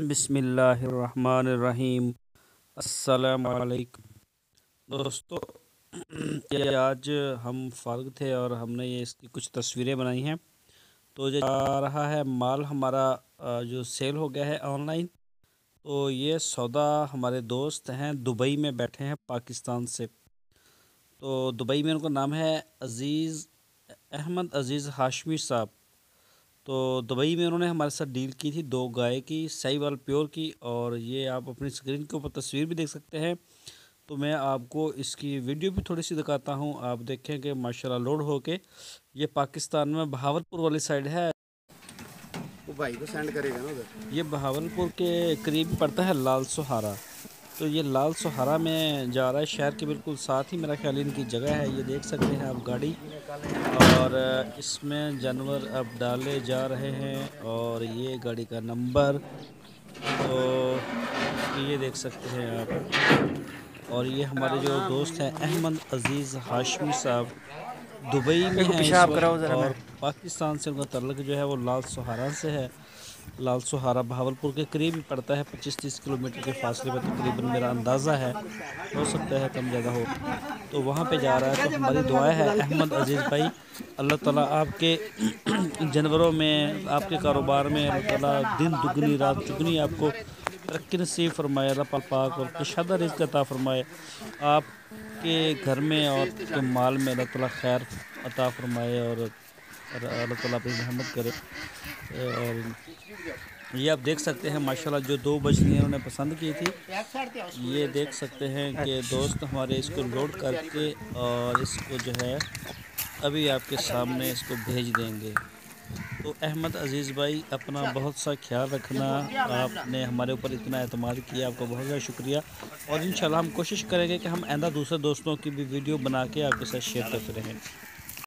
बिस्मिल्लाहिर्रहमानिर्रहीम। अस्सलामु अलैकुम दोस्तों। ये आज हम फारिग थे और हमने ये इसकी कुछ तस्वीरें बनाई हैं। तो ये आ रहा है माल हमारा जो सेल हो गया है ऑनलाइन। तो ये सौदा हमारे दोस्त हैं दुबई में बैठे हैं पाकिस्तान से। तो दुबई में उनका नाम है अहमद अज़ीज़ हाशमी साहब। तो दुबई में उन्होंने हमारे साथ डील की थी 2 गाय की, साहिवाल प्योर की। और ये आप अपनी स्क्रीन के ऊपर तस्वीर भी देख सकते हैं। तो मैं आपको इसकी वीडियो भी थोड़ी सी दिखाता हूँ, आप देखें कि माशाल्लाह लोड होके ये पाकिस्तान में बहावलपुर वाली साइड है। वो भाई को सेंड करेगा ना उधर। ये बहावलपुर के करीब पड़ता है लाल सुहारा। तो ये लाल सुहारा में जा रहा है, शहर के बिल्कुल साथ ही मेरा ख्याल इनकी जगह है। ये देख सकते हैं आप गाड़ी, और इसमें जानवर अब डाले जा रहे हैं और ये गाड़ी का नंबर तो ये देख सकते हैं आप। और ये हमारे जो दोस्त हैं अहमद अज़ीज़ हाशमी साहब दुबई में देखो हैं इस पेशाब कराओ वक्त, जरा। मैं और पाकिस्तान से उनका तल्लुक जो है वो लाल सुहारा से है। लाल सुहारा बहावलपुर के करीब ही पड़ता है, 25-30 किलोमीटर के फासले में तकरीबन, मेरा अंदाज़ा है, हो सकता है कम ज़्यादा हो। तो वहाँ पे जा रहा है। तो हमारी दुआ है अहमद अज़ीज़ भाई, अल्लाह ताला आपके जानवरों में, आपके कारोबार में अल्लाह ताला दिन दुगनी रात चुगनी आपको तरक्की नसीब फरमाए। अल्लाह पाक और कुशादा रिज़्क़ अता फरमाए आपके घर में और के माल में। अल्लाह ताला खैर अता फरमाए और अल्लाह ताला अपनी रहमत करे। और ये आप देख सकते हैं माशाल्लाह जो 2 बछड़ियाँ उन्होंने पसंद की थी, ये देख सकते हैं कि दोस्त हमारे इसको लोड करके और इसको जो है अभी आपके सामने इसको भेज देंगे। तो अहमद अज़ीज़ भाई, अपना बहुत सा ख्याल रखना। आपने हमारे ऊपर इतना एतमाद किया, आपका बहुत ज़्यादा शुक्रिया। और इंशाल्लाह हम कोशिश करेंगे कि हम आइंदा दूसरे दोस्तों की भी वीडियो बना के आपके साथ शेयर करते रहें।